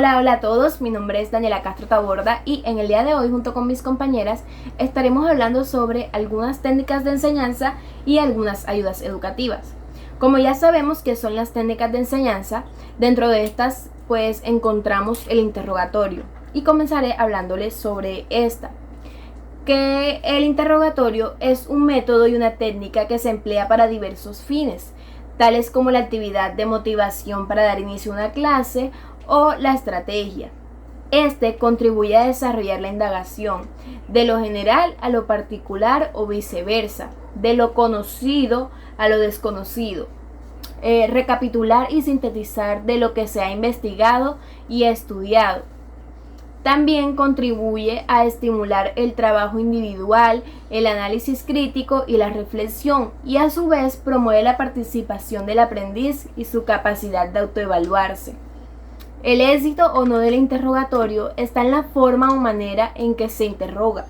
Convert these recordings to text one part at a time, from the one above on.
Hola a todos, mi nombre es Daniela Castro Taborda y en el día de hoy junto con mis compañeras estaremos hablando sobre algunas técnicas de enseñanza y algunas ayudas educativas. Como ya sabemos que son las técnicas de enseñanza, dentro de estas pues encontramos el interrogatorio y comenzaré hablándoles sobre esta. Que el interrogatorio es un método y una técnica que se emplea para diversos fines, tales como la actividad de motivación para dar inicio a una clase o la estrategia. Este contribuye a desarrollar la indagación de lo general a lo particular o viceversa, de lo conocido a lo desconocido. Recapitular y sintetizar de lo que se ha investigado y estudiado. También contribuye a estimular el trabajo individual, el análisis crítico y la reflexión, y a su vez promueve la participación del aprendiz y su capacidad de autoevaluarse. El éxito o no del interrogatorio está en la forma o manera en que se interroga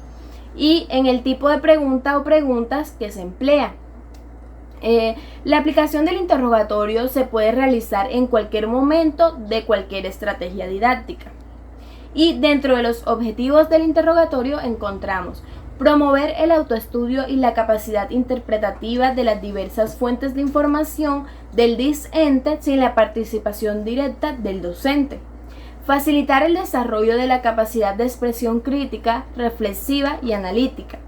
y en el tipo de pregunta o preguntas que se emplea. La aplicación del interrogatorio se puede realizar en cualquier momento de cualquier estrategia didáctica. Y dentro de los objetivos del interrogatorio encontramos promover el autoestudio y la capacidad interpretativa de las diversas fuentes de información del discente sin la participación directa del docente. Facilitar el desarrollo de la capacidad de expresión crítica, reflexiva y analítica.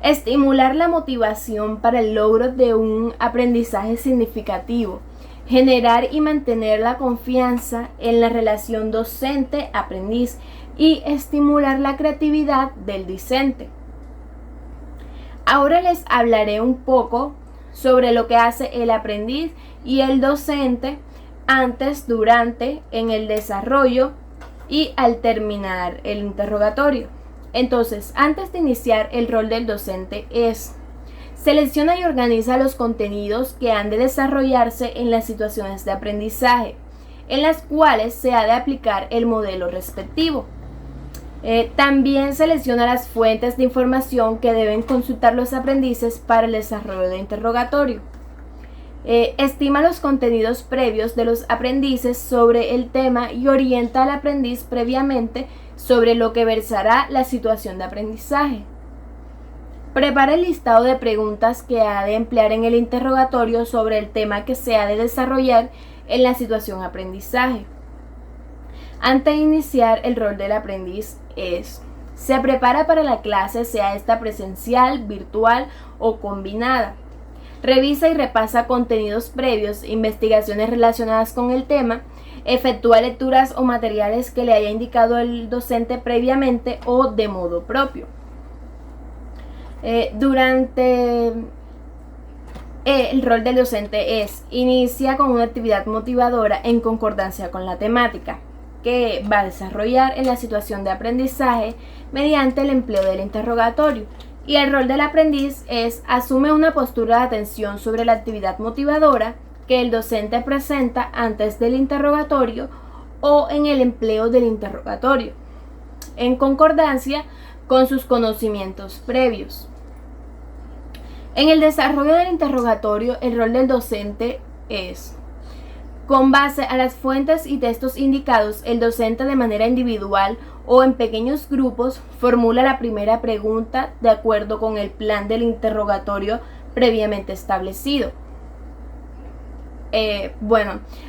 Estimular la motivación para el logro de un aprendizaje significativo. Generar y mantener la confianza en la relación docente-aprendiz y estimular la creatividad del discente. Ahora les hablaré un poco sobre lo que hace el aprendiz y el docente antes, durante, en el desarrollo y al terminar el interrogatorio. Entonces, antes de iniciar, el rol del docente es: selecciona y organiza los contenidos que han de desarrollarse en las situaciones de aprendizaje, en las cuales se ha de aplicar el modelo respectivo. También selecciona las fuentes de información que deben consultar los aprendices para el desarrollo de interrogatorio. Estima los contenidos previos de los aprendices sobre el tema y orienta al aprendiz previamente sobre lo que versará la situación de aprendizaje. Prepara el listado de preguntas que ha de emplear en el interrogatorio sobre el tema que se ha de desarrollar en la situación aprendizaje. Antes de iniciar, el rol del aprendiz es: se prepara para la clase, sea esta presencial, virtual o combinada. Revisa y repasa contenidos previos, investigaciones relacionadas con el tema, efectúa lecturas o materiales que le haya indicado el docente previamente o de modo propio. El rol del docente es: inicia con una actividad motivadora en concordancia con la temática que va a desarrollar en la situación de aprendizaje mediante el empleo del interrogatorio. Y el rol del aprendiz es: asume una postura de atención sobre la actividad motivadora que el docente presenta antes del interrogatorio o en el empleo del interrogatorio, en concordancia con sus conocimientos previos. En el desarrollo del interrogatorio, el rol del docente es: con base a las fuentes y textos indicados, el docente de manera individual o en pequeños grupos formula la primera pregunta de acuerdo con el plan del interrogatorio previamente establecido.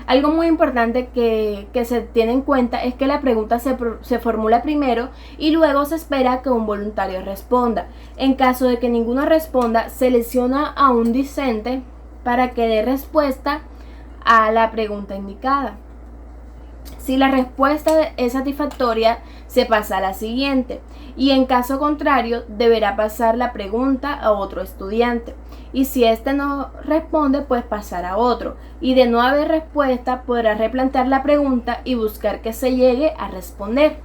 Algo muy importante que se tiene en cuenta es que la pregunta se formula primero y luego se espera que un voluntario responda. En caso de que ninguno responda, selecciona a un discente para que dé respuesta a la pregunta indicada. Si la respuesta es satisfactoria, se pasa a la siguiente, y en caso contrario, deberá pasar la pregunta a otro estudiante. Y si éste no responde, pues pasar a otro. Y de no haber respuesta, podrá replantear la pregunta y buscar que se llegue a responder.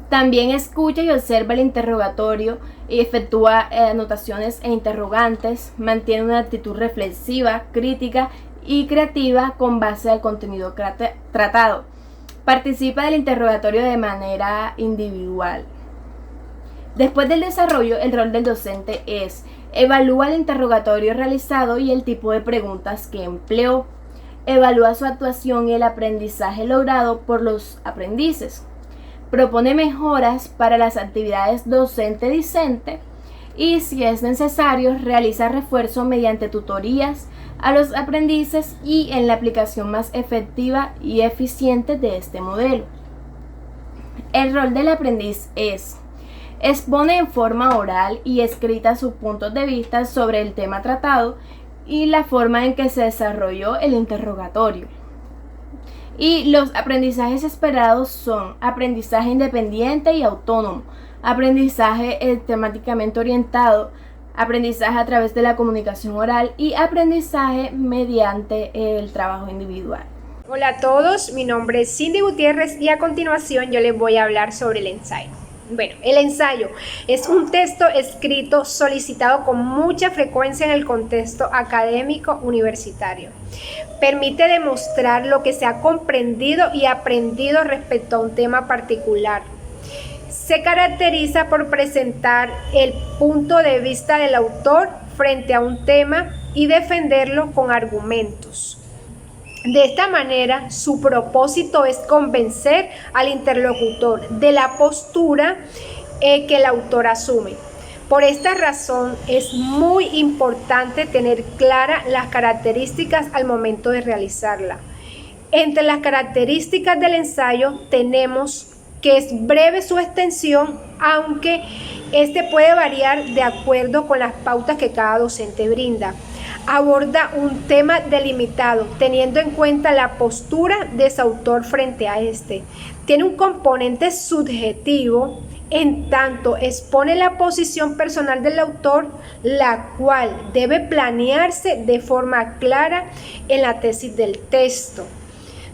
También escucha y observa el interrogatorio y efectúa anotaciones e interrogantes. Mantiene una actitud reflexiva, crítica y creativa con base al contenido tratado. Participa del interrogatorio de manera individual. Después del desarrollo, el rol del docente es: evalúa el interrogatorio realizado y el tipo de preguntas que empleó. Evalúa su actuación y el aprendizaje logrado por los aprendices. Propone mejoras para las actividades docente-discente y, si es necesario, realiza refuerzo mediante tutorías a los aprendices y en la aplicación más efectiva y eficiente de este modelo. El rol del aprendiz expone en forma oral y escrita sus puntos de vista sobre el tema tratado y la forma en que se desarrolló el interrogatorio. Y los aprendizajes esperados son aprendizaje independiente y autónomo, aprendizaje temáticamente orientado, aprendizaje a través de la comunicación oral y aprendizaje mediante el trabajo individual. Hola a todos, mi nombre es Cindy Gutiérrez y a continuación yo les voy a hablar sobre el ensayo. Bueno, el ensayo es un texto escrito solicitado con mucha frecuencia en el contexto académico universitario. Permite demostrar lo que se ha comprendido y aprendido respecto a un tema particular. Se caracteriza por presentar el punto de vista del autor frente a un tema y defenderlo con argumentos. De esta manera, su propósito es convencer al interlocutor de la postura que el autor asume. Por esta razón, es muy importante tener claras las características al momento de realizarla. Entre las características del ensayo tenemos que es breve su extensión, aunque este puede variar de acuerdo con las pautas que cada docente brinda. Aborda un tema delimitado, teniendo en cuenta la postura de su autor frente a este. Tiene un componente subjetivo, en tanto expone la posición personal del autor, la cual debe planearse de forma clara en la tesis del texto.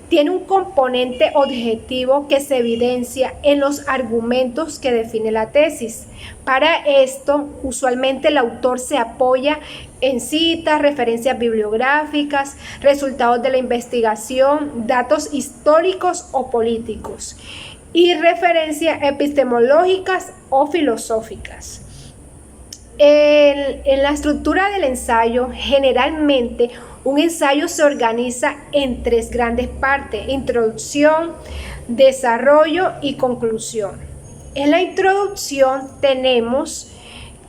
Tiene un componente objetivo que se evidencia en los argumentos que define la tesis. Para esto, usualmente el autor se apoya en citas, referencias bibliográficas, resultados de la investigación, datos históricos o políticos y referencias epistemológicas o filosóficas. En la estructura del ensayo, generalmente un ensayo se organiza en tres grandes partes: introducción, desarrollo y conclusión. En la introducción tenemos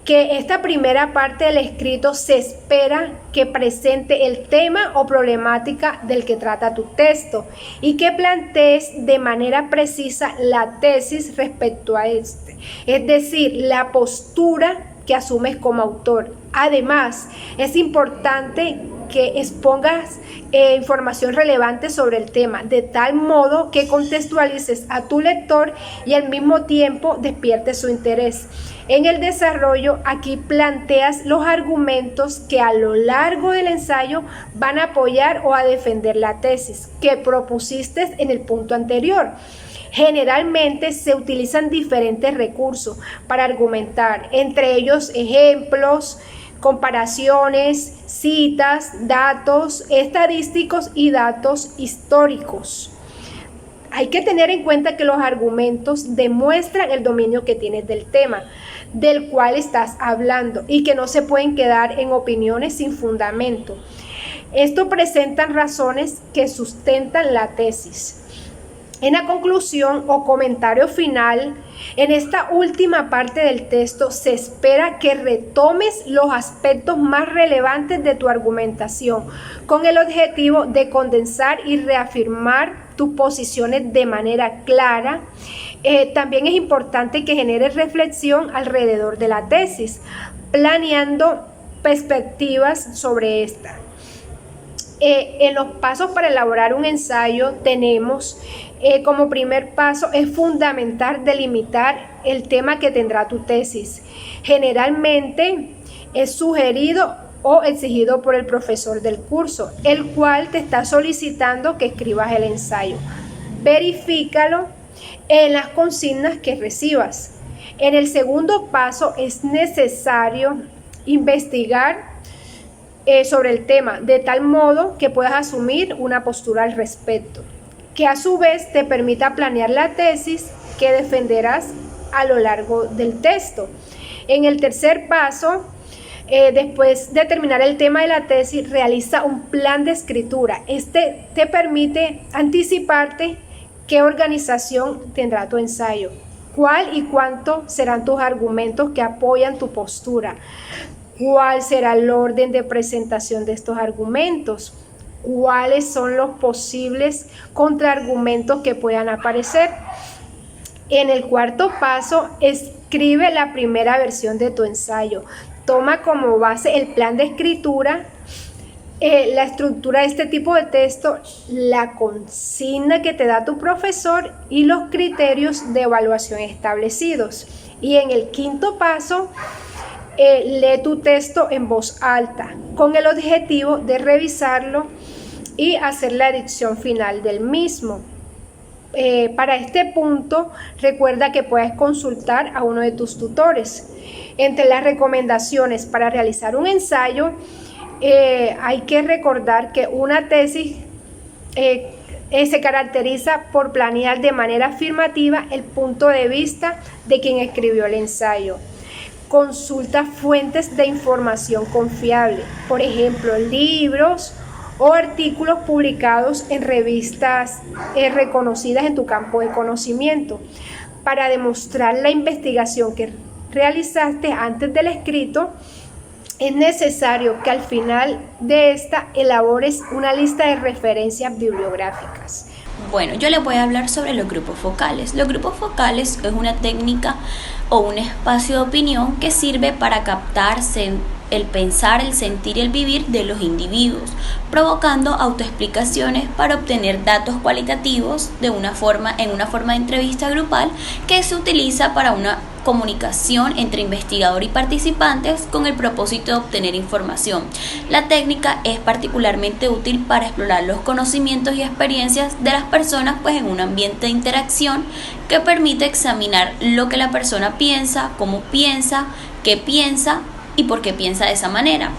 que esta primera parte del escrito se espera que presente el tema o problemática del que trata tu texto y que plantees de manera precisa la tesis respecto a este, es decir, la postura que asumes como autor. Además, es importante que expongas información relevante sobre el tema, de tal modo que contextualices a tu lector y al mismo tiempo despiertes su interés. En el desarrollo, aquí planteas los argumentos que a lo largo del ensayo van a apoyar o a defender la tesis que propusiste en el punto anterior. Generalmente se utilizan diferentes recursos para argumentar, entre ellos ejemplos, comparaciones, citas, datos estadísticos y datos históricos. Hay que tener en cuenta que los argumentos demuestran el dominio que tienes del tema del cual estás hablando y que no se pueden quedar en opiniones sin fundamento. Esto presentan razones que sustentan la tesis. En la conclusión o comentario final, en esta última parte del texto se espera que retomes los aspectos más relevantes de tu argumentación con el objetivo de condensar y reafirmar tus posiciones de manera clara. También es importante que generes reflexión alrededor de la tesis, planeando perspectivas sobre esta. En los pasos para elaborar un ensayo tenemos como primer paso es fundamental delimitar el tema que tendrá tu tesis. Generalmente es sugerido o exigido por el profesor del curso, el cual te está solicitando que escribas el ensayo. Verifícalo en las consignas que recibas. En el segundo paso es necesario investigar sobre el tema, de tal modo que puedas asumir una postura al respecto, que a su vez te permita planear la tesis que defenderás a lo largo del texto. En el tercer paso, Después de terminar el tema de la tesis, realiza un plan de escritura. Este te permite anticiparte qué organización tendrá tu ensayo, cuál y cuánto serán tus argumentos que apoyan tu postura, cuál será el orden de presentación de estos argumentos, cuáles son los posibles contraargumentos que puedan aparecer. En el cuarto paso, escribe la primera versión de tu ensayo. Toma como base el plan de escritura, la estructura de este tipo de texto, la consigna que te da tu profesor y los criterios de evaluación establecidos. Y en el quinto paso, lee tu texto en voz alta con el objetivo de revisarlo y hacer la edición final del mismo. Para este punto, recuerda que puedes consultar a uno de tus tutores. Entre las recomendaciones para realizar un ensayo, hay que recordar que una tesis se caracteriza por planear de manera afirmativa el punto de vista de quien escribió el ensayo. Consulta fuentes de información confiable, por ejemplo, libros o artículos publicados en revistas reconocidas en tu campo de conocimiento. Para demostrar la investigación que realizaste antes del escrito, es necesario que al final de esta elabores una lista de referencias bibliográficas. Bueno, yo les voy a hablar sobre los grupos focales. Los grupos focales es una técnica o un espacio de opinión que sirve para captarse el pensar, el sentir y el vivir de los individuos, provocando autoexplicaciones para obtener datos cualitativos en una forma de entrevista grupal que se utiliza para una comunicación entre investigador y participantes con el propósito de obtener información. La técnica es particularmente útil para explorar los conocimientos y experiencias de las personas en un ambiente de interacción que permite examinar lo que la persona piensa, cómo piensa, qué piensa y por qué piensa de esa manera.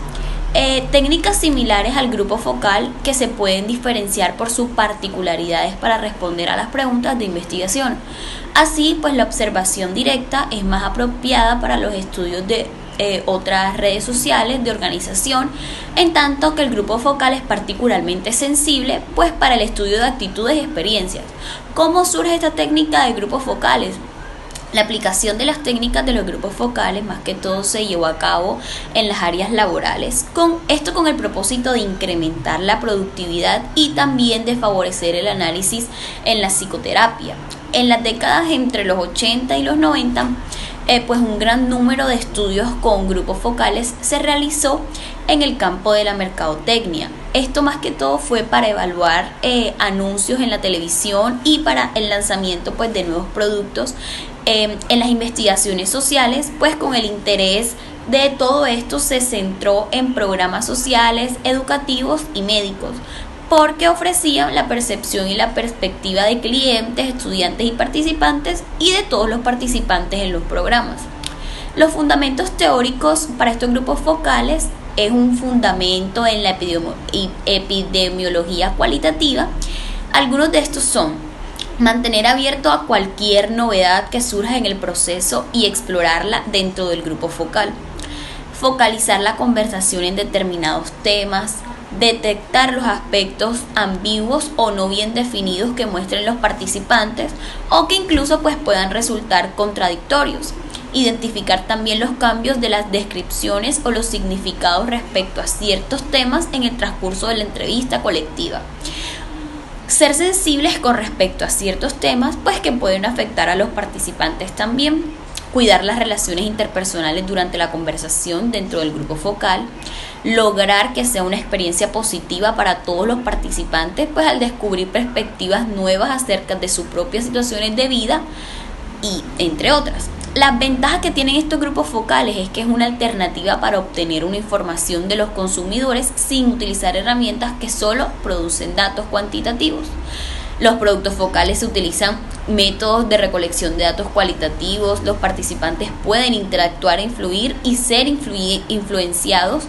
Técnicas similares al grupo focal que se pueden diferenciar por sus particularidades para responder a las preguntas de investigación. Así, la observación directa es más apropiada para los estudios de otras redes sociales de organización, en tanto que el grupo focal es particularmente sensible para el estudio de actitudes y experiencias. ¿Cómo surge esta técnica de grupos focales? La aplicación de las técnicas de los grupos focales más que todo se llevó a cabo en las áreas laborales, con el propósito de incrementar la productividad y también de favorecer el análisis en la psicoterapia. En las décadas entre los 80 y los 90, un gran número de estudios con grupos focales se realizó en el campo de la mercadotecnia. Esto más que todo fue para evaluar anuncios en la televisión y para el lanzamiento de nuevos productos. En las investigaciones sociales, con el interés de todo esto se centró en programas sociales, educativos y médicos, porque ofrecían la percepción y la perspectiva de clientes, estudiantes y participantes y de todos los participantes en los programas. Los fundamentos teóricos para estos grupos focales es un fundamento en la epidemiología cualitativa. Algunos de estos son: mantener abierto a cualquier novedad que surja en el proceso y explorarla dentro del grupo focal. Focalizar la conversación en determinados temas. Detectar los aspectos ambiguos o no bien definidos que muestren los participantes o que incluso puedan resultar contradictorios. Identificar también los cambios de las descripciones o los significados respecto a ciertos temas en el transcurso de la entrevista colectiva. Ser sensibles con respecto a ciertos temas que pueden afectar a los participantes también. Cuidar las relaciones interpersonales durante la conversación dentro del grupo focal. Lograr que sea una experiencia positiva para todos los participantes al descubrir perspectivas nuevas acerca de sus propias situaciones de vida y entre otras. Las ventajas que tienen estos grupos focales es que es una alternativa para obtener una información de los consumidores sin utilizar herramientas que solo producen datos cuantitativos. Los productos focales se utilizan métodos de recolección de datos cualitativos, los participantes pueden interactuar, influir y ser influenciados,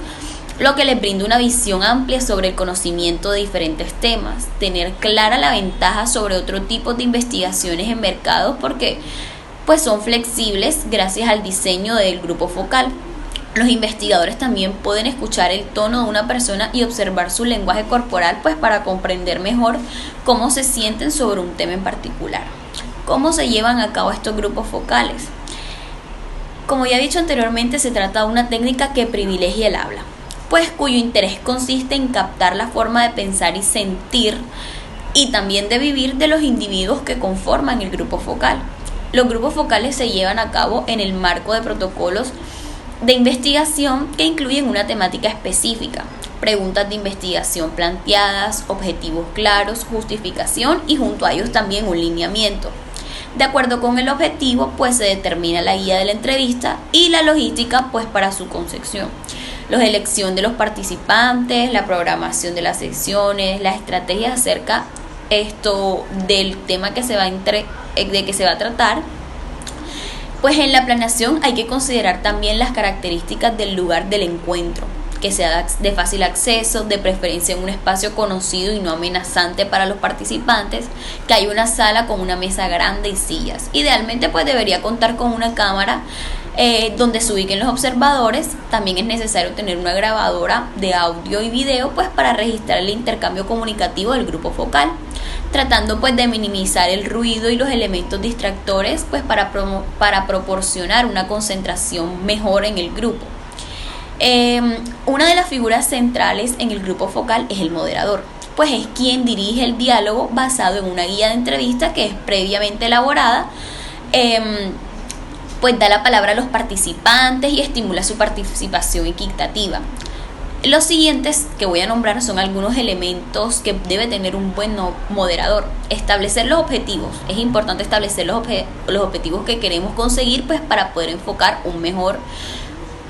lo que les brinda una visión amplia sobre el conocimiento de diferentes temas, tener clara la ventaja sobre otro tipo de investigaciones en mercados porque son flexibles gracias al diseño del grupo focal. Los investigadores también pueden escuchar el tono de una persona y observar su lenguaje corporal, pues para comprender mejor cómo se sienten sobre un tema en particular. ¿Cómo se llevan a cabo estos grupos focales? Como ya he dicho anteriormente, se trata de una técnica que privilegia el habla, pues cuyo interés consiste en captar la forma de pensar y sentir y también de vivir de los individuos que conforman el grupo focal. Los grupos focales se llevan a cabo en el marco de protocolos de investigación que incluyen una temática específica, preguntas de investigación planteadas, objetivos claros, justificación y junto a ellos también un lineamiento. De acuerdo con el objetivo, pues se determina la guía de la entrevista y la logística pues para su concepción. La elección de los participantes, la programación de las secciones, las estrategias acerca del tema de que se va a tratar. Pues en la planeación hay que considerar también las características del lugar del encuentro, que sea de fácil acceso, de preferencia en un espacio conocido y no amenazante para los participantes, que haya una sala con una mesa grande y sillas. Idealmente pues debería contar con una cámara donde se ubiquen los observadores. También es necesario tener una grabadora de audio y video pues para registrar el intercambio comunicativo del grupo focal, tratando pues de minimizar el ruido y los elementos distractores pues para proporcionar una concentración mejor en el grupo. Una de las figuras centrales en el grupo focal es el moderador, pues es quien dirige el diálogo basado en una guía de entrevista que es previamente elaborada, pues da la palabra a los participantes y estimula su participación equitativa. Los siguientes que voy a nombrar son algunos elementos que debe tener un buen moderador. Establecer los objetivos. Es importante establecer los objetivos que queremos conseguir pues para poder enfocar un mejor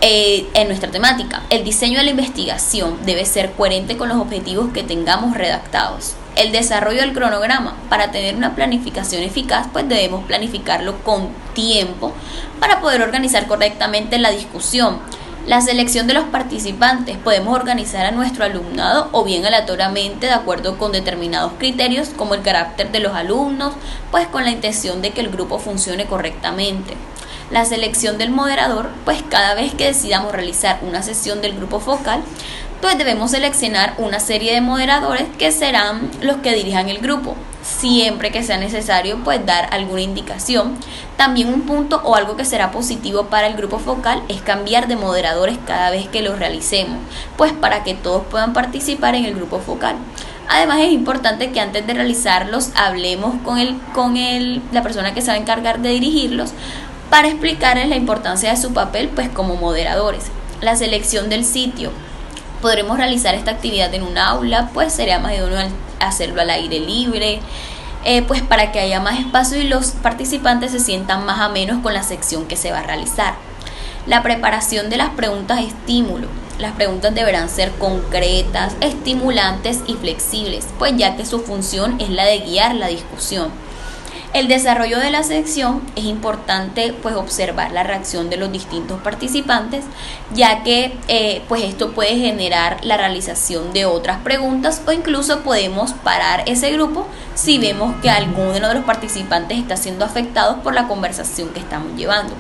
en nuestra temática. El diseño de la investigación debe ser coherente con los objetivos que tengamos redactados. El desarrollo del cronograma. Para tener una planificación eficaz, pues debemos planificarlo con tiempo para poder organizar correctamente la discusión. La selección de los participantes. Podemos organizar a nuestro alumnado o bien aleatoriamente de acuerdo con determinados criterios como el carácter de los alumnos, pues con la intención de que el grupo funcione correctamente. La selección del moderador, pues cada vez que decidamos realizar una sesión del grupo focal, pues debemos seleccionar una serie de moderadores que serán los que dirijan el grupo. Siempre que sea necesario, pues dar alguna indicación. También un punto o algo que será positivo para el grupo focal es cambiar de moderadores cada vez que los realicemos, pues para que todos puedan participar en el grupo focal. Además es importante que antes de realizarlos hablemos con la persona que se va a encargar de dirigirlos para explicarles la importancia de su papel pues como moderadores. La selección del sitio. Podremos realizar esta actividad en un aula, pues sería más idóneo hacerlo al aire libre, pues para que haya más espacio y los participantes se sientan más amenos con la sección que se va a realizar. La preparación de las preguntas estímulo. Las preguntas deberán ser concretas, estimulantes y flexibles, pues ya que su función es la de guiar la discusión. El desarrollo de la sección es importante pues observar la reacción de los distintos participantes, ya que pues esto puede generar la realización de otras preguntas o incluso podemos parar ese grupo si vemos que alguno de los participantes está siendo afectado por la conversación que estamos llevando.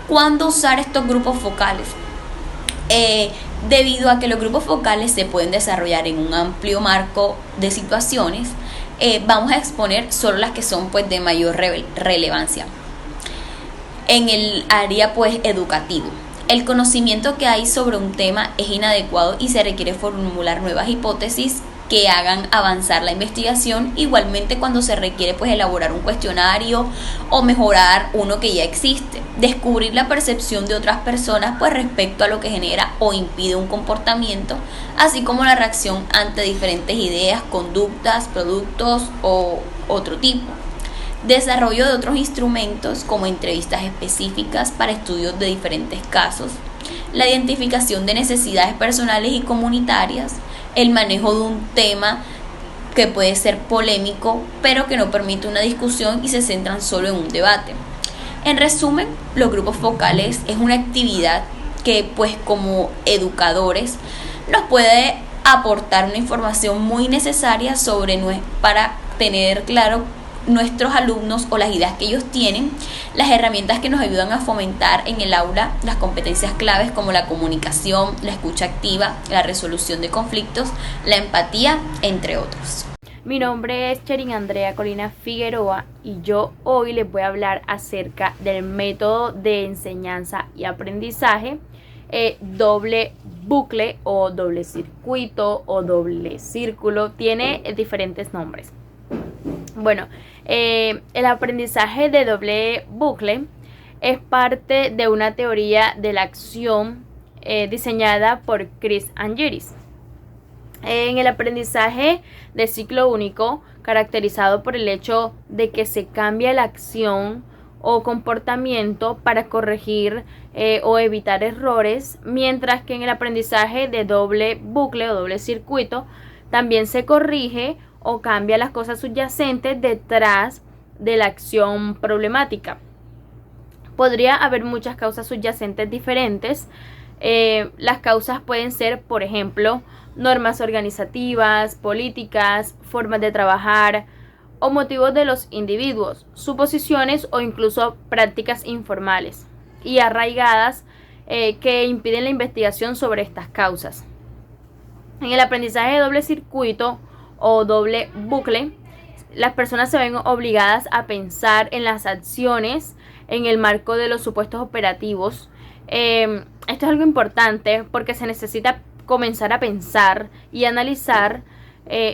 ¿Cuándo usar estos grupos focales? Debido a que los grupos focales se pueden desarrollar en un amplio marco de situaciones, vamos a exponer solo las que son pues de mayor relevancia en el área pues educativo. El conocimiento que hay sobre un tema es inadecuado y se requiere formular nuevas hipótesis que hagan avanzar la investigación, igualmente cuando se requiere pues elaborar un cuestionario o mejorar uno que ya existe, descubrir la percepción de otras personas pues respecto a lo que genera o impide un comportamiento, así como la reacción ante diferentes ideas, conductas, productos o otro tipo. Desarrollo de otros instrumentos como entrevistas específicas para estudios de diferentes casos, la identificación de necesidades personales y comunitarias, el manejo de un tema que puede ser polémico pero que no permite una discusión y se centran solo en un debate. En resumen, los grupos focales es una actividad que pues como educadores nos puede aportar una información muy necesaria para tener claro nuestros alumnos o las ideas que ellos tienen, las herramientas que nos ayudan a fomentar en el aula las competencias claves como la comunicación, la escucha activa, la resolución de conflictos, la empatía, entre otros. Mi nombre es Cherin Andrea Colina Figueroa y yo hoy les voy a hablar acerca del método de enseñanza y aprendizaje doble bucle o doble circuito o doble círculo. Tiene diferentes nombres. Bueno, el aprendizaje de doble bucle es parte de una teoría de la acción diseñada por Chris Angiris. En el aprendizaje de ciclo único, caracterizado por el hecho de que se cambia la acción o comportamiento para corregir o evitar errores, mientras que en el aprendizaje de doble bucle o doble circuito también se corrige o cambia las cosas subyacentes detrás de la acción problemática. Podría haber muchas causas subyacentes diferentes. Las causas pueden ser, por ejemplo, normas organizativas, políticas, formas de trabajar o motivos de los individuos, suposiciones o incluso prácticas informales y arraigadas que impiden la investigación sobre estas causas. En el aprendizaje de doble circuito o doble bucle, las personas se ven obligadas a pensar en las acciones en el marco de los supuestos operativos. Esto es algo importante porque se necesita comenzar a pensar y analizar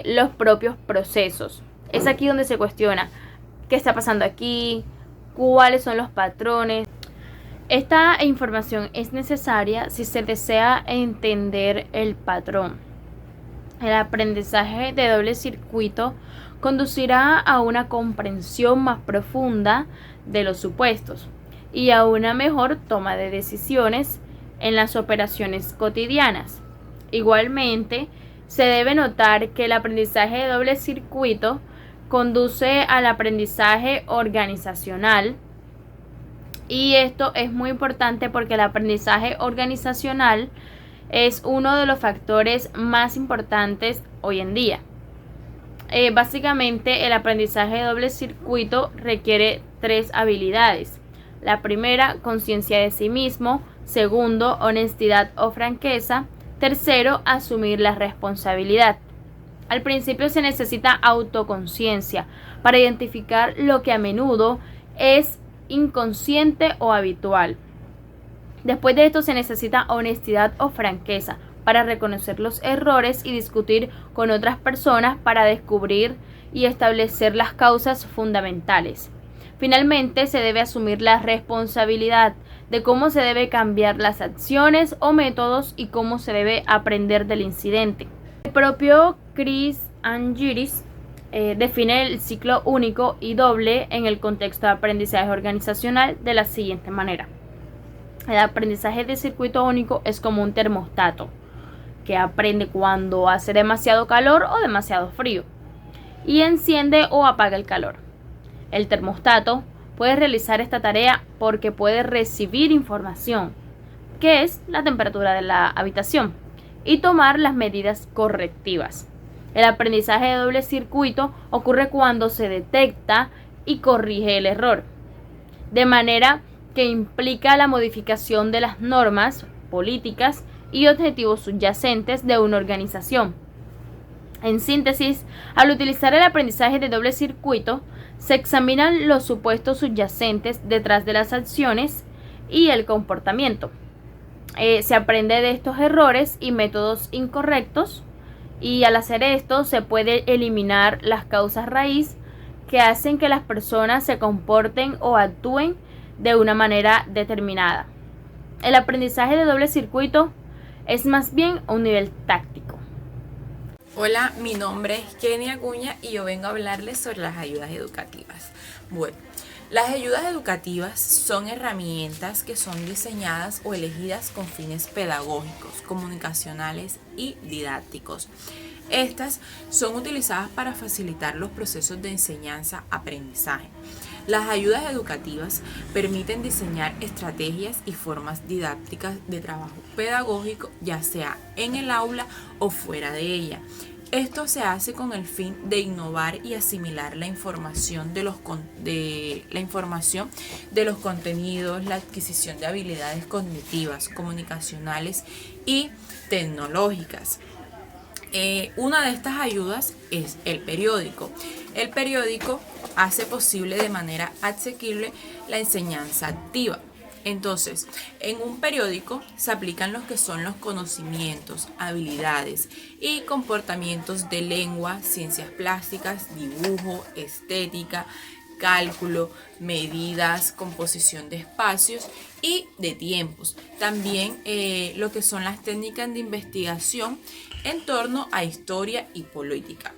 los propios procesos. Es aquí donde se cuestiona qué está pasando aquí, cuáles son los patrones. Esta información es necesaria si se desea entender el patrón. El aprendizaje de doble circuito conducirá a una comprensión más profunda de los supuestos y a una mejor toma de decisiones en las operaciones cotidianas. Igualmente, se debe notar que el aprendizaje de doble circuito conduce al aprendizaje organizacional, y esto es muy importante porque el aprendizaje organizacional es uno de los factores más importantes hoy en día. Básicamente, el aprendizaje de doble circuito requiere 3 habilidades. La primera, conciencia de sí mismo. Segundo, honestidad o franqueza. Tercero, asumir la responsabilidad. Al principio se necesita autoconciencia para identificar lo que a menudo es inconsciente o habitual. Después de esto se necesita honestidad o franqueza para reconocer los errores y discutir con otras personas para descubrir y establecer las causas fundamentales. Finalmente, se debe asumir la responsabilidad de cómo se debe cambiar las acciones o métodos y cómo se debe aprender del incidente. El propio Chris Angiris define el ciclo único y doble en el contexto de aprendizaje organizacional de la siguiente manera. El aprendizaje de circuito único es como un termostato que aprende cuando hace demasiado calor o demasiado frío y enciende o apaga el calor. El termostato puede realizar esta tarea porque puede recibir información, que es la temperatura de la habitación, y tomar las medidas correctivas. El aprendizaje de doble circuito ocurre cuando se detecta y corrige el error, de manera que implica la modificación de las normas, políticas y objetivos subyacentes de una organización. En síntesis, al utilizar el aprendizaje de doble circuito, se examinan los supuestos subyacentes detrás de las acciones y el comportamiento. Se aprende de estos errores y métodos incorrectos, y al hacer esto se puede eliminar las causas raíz que hacen que las personas se comporten o actúen de una manera determinada. El aprendizaje de doble circuito es más bien a un nivel táctico. Hola, mi nombre es Kenny Acuña y yo vengo a hablarles sobre las ayudas educativas. Bueno, las ayudas educativas son herramientas que son diseñadas o elegidas con fines pedagógicos, comunicacionales y didácticos. Estas son utilizadas para facilitar los procesos de enseñanza-aprendizaje. Las ayudas educativas permiten diseñar estrategias y formas didácticas de trabajo pedagógico, ya sea en el aula o fuera de ella, Esto se hace con el fin de innovar y asimilar la información de los contenidos, la adquisición de habilidades cognitivas, comunicacionales y tecnológicas. Una de estas ayudas es el periódico. El periódico hace posible de manera asequible la enseñanza activa. Entonces, en un periódico se aplican los que son los conocimientos, habilidades y comportamientos de lengua, ciencias plásticas, dibujo, estética, cálculo, medidas, composición de espacios y de tiempos. También lo que son las técnicas de investigación en torno a historia y política.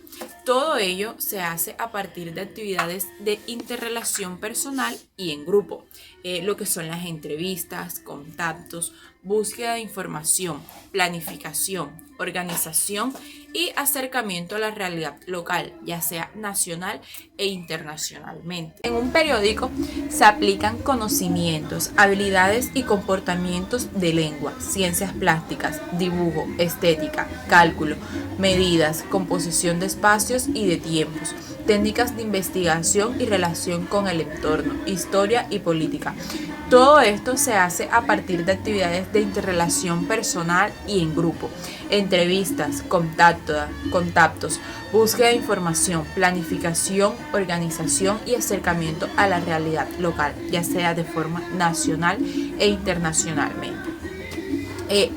Todo ello se hace a partir de actividades de interrelación personal y en grupo, lo que son las entrevistas, contactos, búsqueda de información, planificación, organización y acercamiento a la realidad local, ya sea nacional e internacionalmente. En un periódico se aplican conocimientos, habilidades y comportamientos de lengua, ciencias plásticas, dibujo, estética, cálculo, medidas, composición de espacios y de tiempos, técnicas de investigación y relación con el entorno, historia y política. Todo esto se hace a partir de actividades de interrelación personal y en grupo, entrevistas, contactos, búsqueda de información, planificación, organización y acercamiento a la realidad local, ya sea de forma nacional e internacionalmente.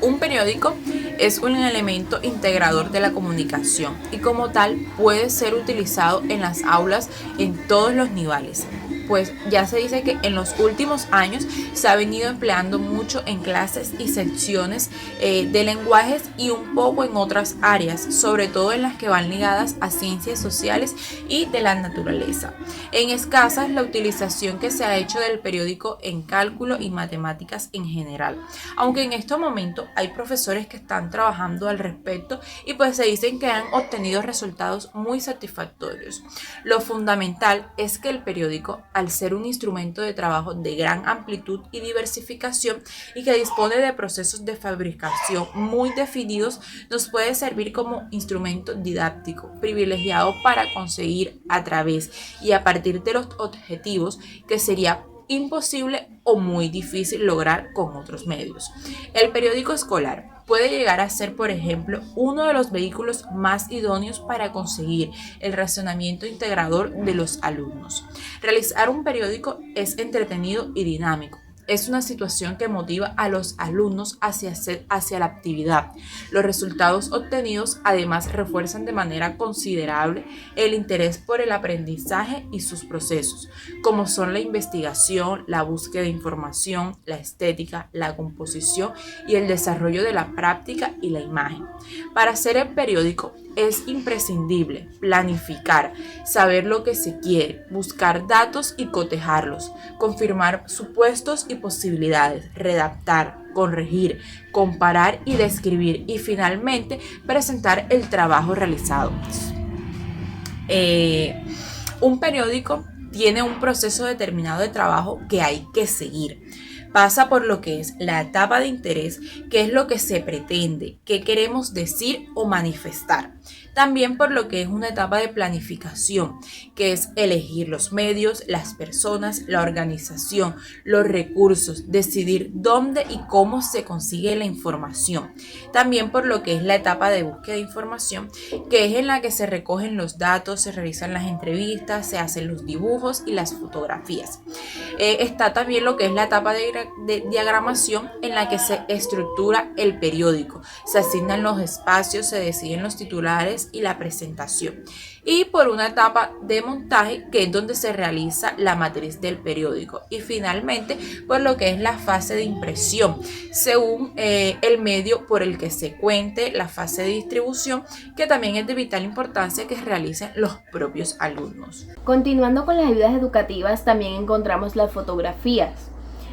Un periódico es un elemento integrador de la comunicación y como tal puede ser utilizado en las aulas en todos los niveles. Pues ya se dice que en los últimos años se ha venido empleando mucho en clases y secciones de lenguajes y un poco en otras áreas, sobre todo en las que van ligadas a ciencias sociales y de la naturaleza. En escasa es la utilización que se ha hecho del periódico en cálculo y matemáticas en general, aunque en este momento hay profesores que están trabajando al respecto y pues se dicen que han obtenido resultados muy satisfactorios. Lo fundamental es que el periódico, al ser un instrumento de trabajo de gran amplitud y diversificación y que dispone de procesos de fabricación muy definidos, nos puede servir como instrumento didáctico privilegiado para conseguir a través y a partir de los objetivos que sería imposible o muy difícil lograr con otros medios. El periódico escolar puede llegar a ser, por ejemplo, uno de los vehículos más idóneos para conseguir el razonamiento integrador de los alumnos. Realizar un periódico es entretenido y dinámico. Es una situación que motiva a los alumnos hacia la actividad. Los resultados obtenidos además refuerzan de manera considerable el interés por el aprendizaje y sus procesos, como son la investigación, la búsqueda de información, la estética, la composición y el desarrollo de la práctica y la imagen. Para hacer el periódico es imprescindible planificar, saber lo que se quiere, buscar datos y cotejarlos, confirmar supuestos y posibilidades, redactar, corregir, comparar y describir y finalmente presentar el trabajo realizado. Un periódico tiene un proceso determinado de trabajo que hay que seguir. Pasa por lo que es la etapa de interés, que es lo que se pretende, qué queremos decir o manifestar. También por lo que es una etapa de planificación, que es elegir los medios, las personas, la organización, los recursos, decidir dónde y cómo se consigue la información. También por lo que es la etapa de búsqueda de información, que es en la que se recogen los datos, se realizan las entrevistas, se hacen los dibujos y las fotografías. Está también lo que es la etapa de diagramación, en la que se estructura el periódico, se asignan los espacios, se deciden los titulares y la presentación. Y por una etapa de montaje, que es donde se realiza la matriz del periódico. Y finalmente por lo que es la fase de impresión, según el medio por el que se cuente, la fase de distribución, que también es de vital importancia que realicen los propios alumnos. Continuando con las ayudas educativas, también encontramos las fotografías.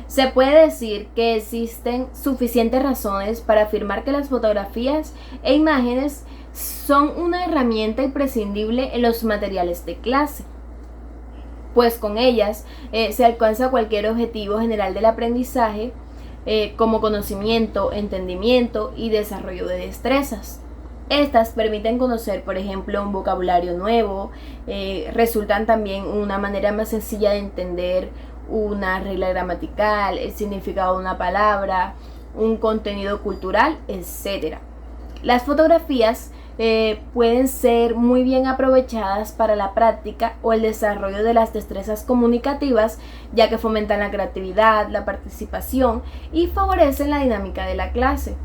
Se puede decir que existen suficientes razones para afirmar que las fotografías e imágenes son una herramienta imprescindible en los materiales de clase, pues con ellas se alcanza cualquier objetivo general del aprendizaje, como conocimiento, entendimiento y desarrollo de destrezas. Estas permiten conocer, por ejemplo, un vocabulario nuevo, resultan también una manera más sencilla de entender una regla gramatical, el significado de una palabra, un contenido cultural, etc. Las fotografías pueden ser muy bien aprovechadas para la práctica o el desarrollo de las destrezas comunicativas, ya que fomentan la creatividad, la participación y favorecen la dinámica de la clase.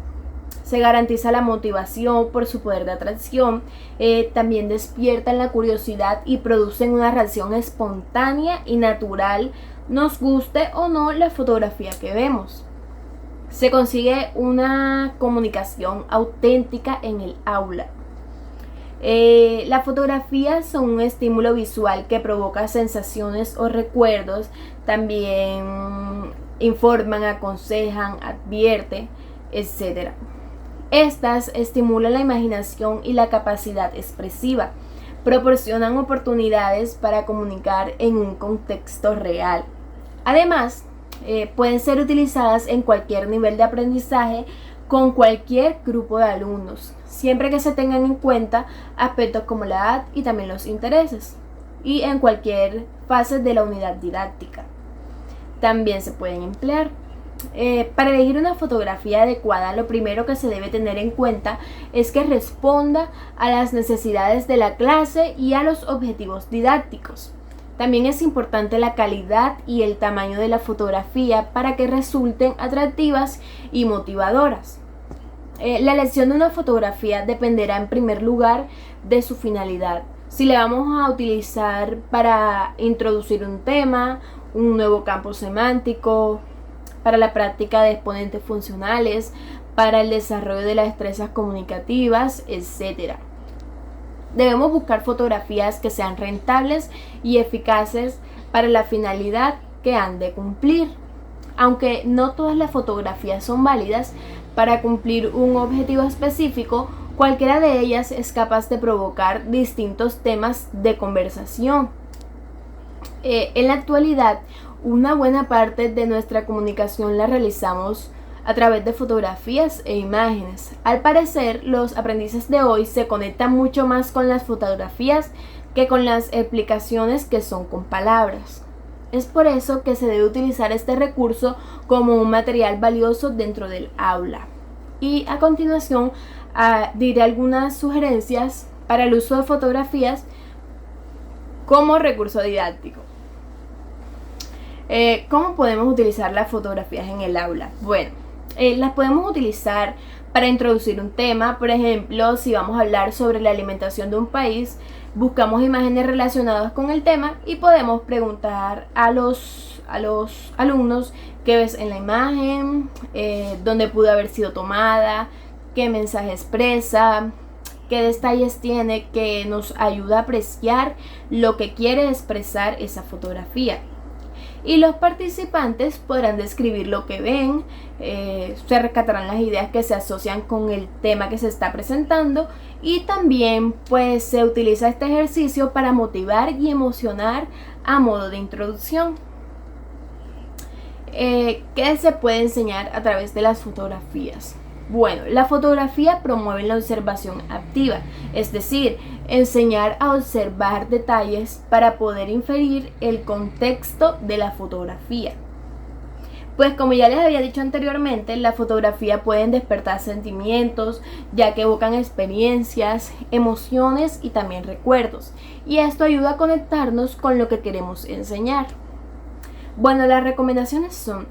Se garantiza la motivación por su poder de atracción, también despiertan la curiosidad y producen una reacción espontánea y natural, nos guste o no la fotografía que vemos. Se consigue una comunicación auténtica en el aula. Las fotografías son un estímulo visual que provoca sensaciones o recuerdos, también informan, aconsejan, advierte, etc. Estas estimulan la imaginación y la capacidad expresiva, proporcionan oportunidades para comunicar en un contexto real. Además, pueden ser utilizadas en cualquier nivel de aprendizaje con cualquier grupo de alumnos, siempre que se tengan en cuenta aspectos como la edad y también los intereses, y en cualquier fase de la unidad didáctica. También se pueden emplear. Para elegir una fotografía adecuada, lo primero que se debe tener en cuenta es que responda a las necesidades de la clase y a los objetivos didácticos. También es importante la calidad y el tamaño de la fotografía para que resulten atractivas y motivadoras. La elección de una fotografía dependerá en primer lugar de su finalidad. Si la vamos a utilizar para introducir un tema, un nuevo campo semántico, para la práctica de exponentes funcionales, para el desarrollo de las destrezas comunicativas, etc. Debemos buscar fotografías que sean rentables y eficaces para la finalidad que han de cumplir. Aunque no todas las fotografías son válidas para cumplir un objetivo específico, cualquiera de ellas es capaz de provocar distintos temas de conversación. En la actualidad, una buena parte de nuestra comunicación la realizamos a través de fotografías e imágenes. Al parecer, los aprendices de hoy se conectan mucho más con las fotografías que con las explicaciones que son con palabras. Es por eso que se debe utilizar este recurso como un material valioso dentro del aula. Y a continuación diré algunas sugerencias para el uso de fotografías como recurso didáctico. ¿Cómo podemos utilizar las fotografías en el aula? Bueno, las podemos utilizar para introducir un tema. Por ejemplo, si vamos a hablar sobre la alimentación de un país, buscamos imágenes relacionadas con el tema y podemos preguntar a los alumnos qué ves en la imagen, dónde pudo haber sido tomada, qué mensaje expresa, qué detalles tiene que nos ayuda a apreciar lo que quiere expresar esa fotografía. Y los participantes podrán describir lo que ven, se rescatarán las ideas que se asocian con el tema que se está presentando y también pues se utiliza este ejercicio para motivar y emocionar a modo de introducción. ¿Qué se puede enseñar a través de las fotografías? Bueno, la fotografía promueve la observación activa, es decir, enseñar a observar detalles para poder inferir el contexto de la fotografía. Pues como ya les había dicho anteriormente, la fotografía pueden despertar sentimientos, ya que evocan experiencias, emociones y también recuerdos, y esto ayuda a conectarnos con lo que queremos enseñar. Bueno, las recomendaciones son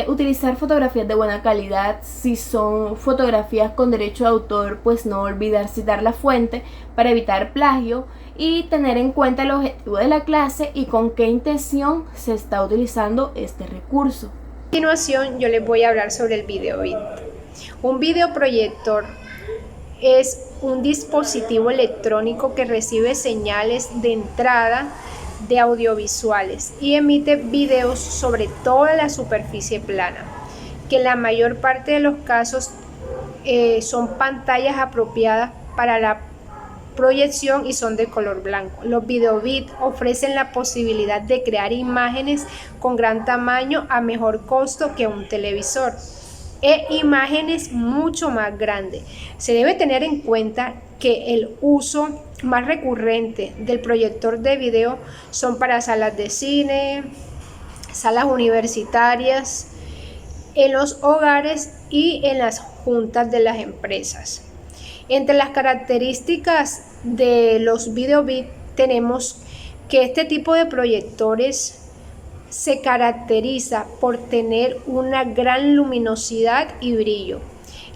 utilizar fotografías de buena calidad. Si son fotografías con derecho de autor, pues no olvidar citar la fuente para evitar plagio y tener en cuenta el objetivo de la clase y con qué intención se está utilizando este recurso. A continuación, yo les voy a hablar sobre el videobeat. Un videoproyector es un dispositivo electrónico que recibe señales de entrada de audiovisuales y emite videos sobre toda la superficie plana, que en la mayor parte de los casos son pantallas apropiadas para la proyección y son de color blanco. Los videobit ofrecen la posibilidad de crear imágenes con gran tamaño a mejor costo que un televisor. e imágenes mucho más grandes. Se debe tener en cuenta que el uso más recurrente del proyector de video son para salas de cine, salas universitarias, en los hogares y en las juntas de las empresas. Entre las características de los videobit tenemos que este tipo de proyectores se caracteriza por tener una gran luminosidad y brillo.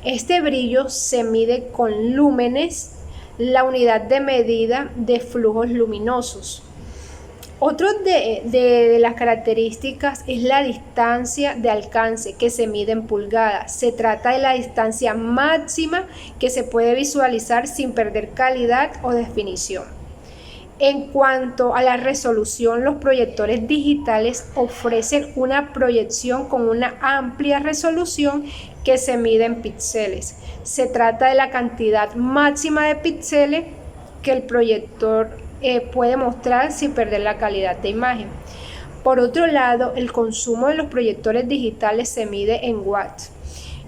Este brillo se mide con lúmenes, la unidad de medida de flujos luminosos. Otro de las características es la distancia de alcance, que se mide en pulgadas. Se trata de la distancia máxima que se puede visualizar sin perder calidad o definición. En cuanto a la resolución, los proyectores digitales ofrecen una proyección con una amplia resolución que se mide en píxeles. Se trata de la cantidad máxima de píxeles que el proyector puede mostrar sin perder la calidad de imagen. Por otro lado, el consumo de los proyectores digitales se mide en watts,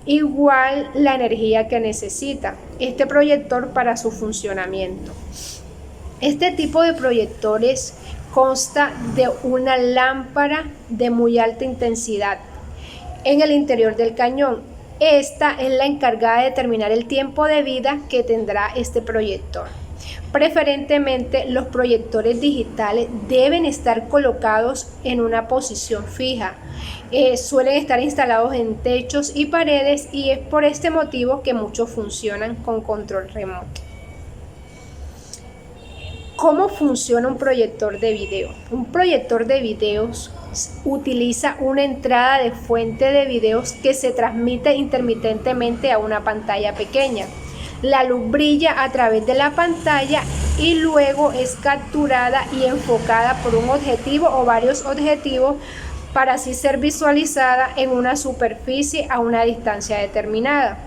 igual la energía que necesita este proyector para su funcionamiento. Este tipo de proyectores consta de una lámpara de muy alta intensidad en el interior del cañón. Esta es la encargada de determinar el tiempo de vida que tendrá este proyector. Preferentemente, los proyectores digitales deben estar colocados en una posición fija. Suelen estar instalados en techos y paredes, y es por este motivo que muchos funcionan con control remoto. ¿Cómo funciona un proyector de video? Un proyector de videos utiliza una entrada de fuente de videos que se transmite intermitentemente a una pantalla pequeña. La luz brilla a través de la pantalla y luego es capturada y enfocada por un objetivo o varios objetivos para así ser visualizada en una superficie a una distancia determinada.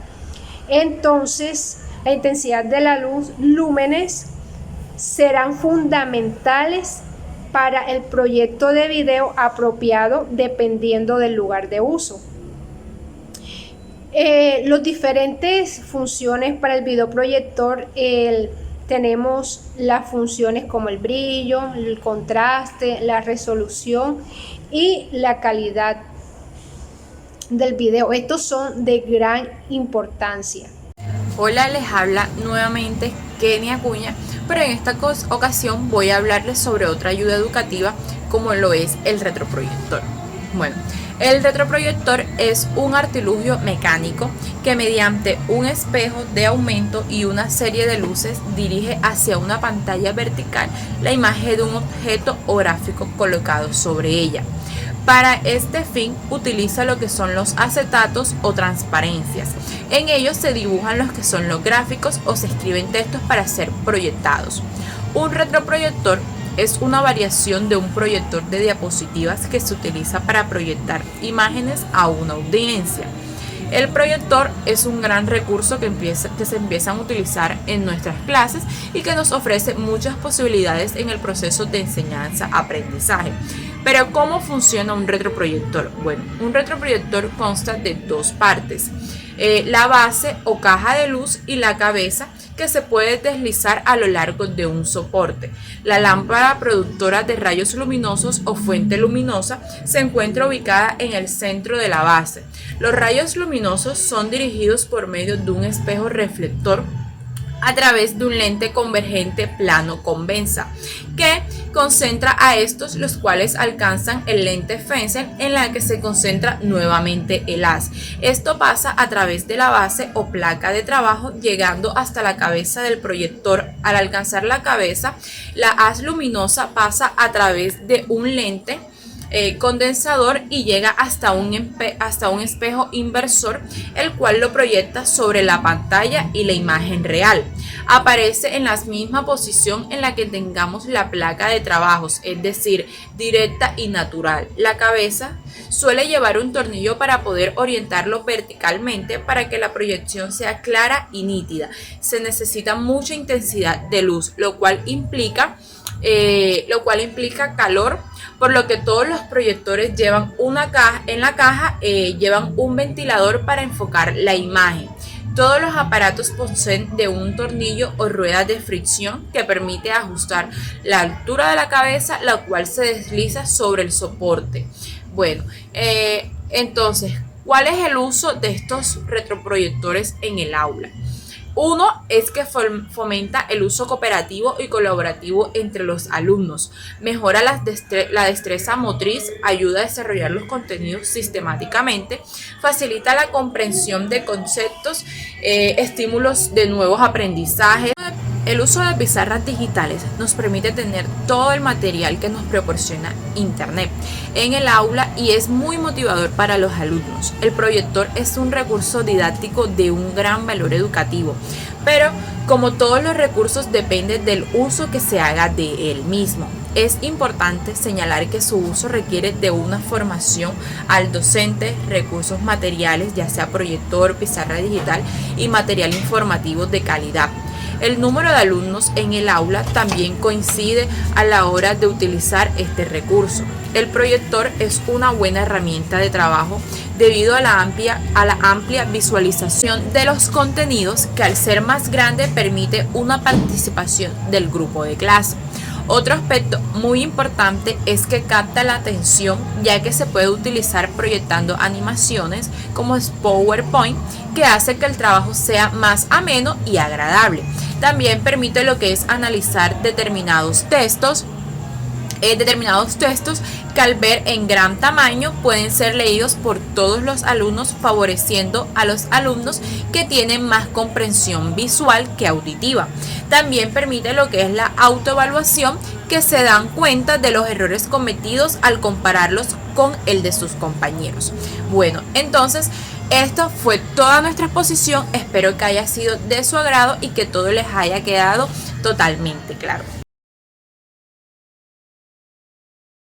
Entonces, la intensidad de la luz, lúmenes, serán fundamentales para el proyecto de video apropiado dependiendo del lugar de uso. Los diferentes funciones para el videoproyector, tenemos las funciones como el brillo, el contraste, la resolución y la calidad del video. Estos son de gran importancia. Hola, les habla nuevamente Kenia Acuña, pero en esta ocasión voy a hablarles sobre otra ayuda educativa como lo es el retroproyector. Bueno, el retroproyector es un artilugio mecánico que mediante un espejo de aumento y una serie de luces dirige hacia una pantalla vertical la imagen de un objeto o gráfico colocado sobre ella. Para este fin utiliza lo que son los acetatos o transparencias. En ellos se dibujan los que son los gráficos o se escriben textos para ser proyectados. Un retroproyector es una variación de un proyector de diapositivas que se utiliza para proyectar imágenes a una audiencia. El proyector es un gran recurso que se empiezan a utilizar en nuestras clases y que nos ofrece muchas posibilidades en el proceso de enseñanza-aprendizaje. Pero ¿cómo funciona un retroproyector? Bueno, un retroproyector consta de dos partes, la base o caja de luz y la cabeza, que se puede deslizar a lo largo de un soporte. La lámpara productora de rayos luminosos o fuente luminosa se encuentra ubicada en el centro de la base. Los rayos luminosos son dirigidos por medio de un espejo reflector a través de un lente convergente plano convexa que concentra a estos, los cuales alcanzan el lente Fresnel, en la que se concentra nuevamente el haz. Esto pasa a través de la base o placa de trabajo, llegando hasta la cabeza del proyector. Al alcanzar la cabeza, la haz luminosa pasa a través de un lente condensador y llega hasta un espejo inversor, el cual lo proyecta sobre la pantalla y la imagen real aparece en la misma posición en la que tengamos la placa de trabajos, es decir, directa y natural. La cabeza suele llevar un tornillo para poder orientarlo verticalmente para que la proyección sea clara y nítida. Se necesita mucha intensidad de luz, lo cual implica lo cual implica calor, por lo que todos los proyectores llevan una caja, en la caja llevan un ventilador para enfocar la imagen. Todos los aparatos poseen de un tornillo o rueda de fricción que permite ajustar la altura de la cabeza, la cual se desliza sobre el soporte. Bueno, entonces, ¿cuál es el uso de estos retroproyectores en el aula? Uno es que fomenta el uso cooperativo y colaborativo entre los alumnos, mejora la destreza motriz, ayuda a desarrollar los contenidos sistemáticamente, facilita la comprensión de conceptos, estímulos de nuevos aprendizajes. El uso de pizarras digitales nos permite tener todo el material que nos proporciona Internet en el aula y es muy motivador para los alumnos. El proyector es un recurso didáctico de un gran valor educativo, pero como todos los recursos depende del uso que se haga de él mismo. Es importante señalar que su uso requiere de una formación al docente, recursos materiales, ya sea proyector, pizarra digital y material informativo de calidad. El número de alumnos en el aula también coincide a la hora de utilizar este recurso. El proyector es una buena herramienta de trabajo debido a la amplia visualización de los contenidos que al ser más grande permite una participación del grupo de clase. Otro aspecto muy importante es que capta la atención, ya que se puede utilizar proyectando animaciones como es PowerPoint, que hace que el trabajo sea más ameno y agradable. También permite lo que es analizar determinados textos que al ver en gran tamaño pueden ser leídos por todos los alumnos, favoreciendo a los alumnos que tienen más comprensión visual que auditiva. También permite lo que es la autoevaluación, que se dan cuenta de los errores cometidos al compararlos con el de sus compañeros. Bueno, entonces esto fue toda nuestra exposición. Espero que haya sido de su agrado y que todo les haya quedado totalmente claro.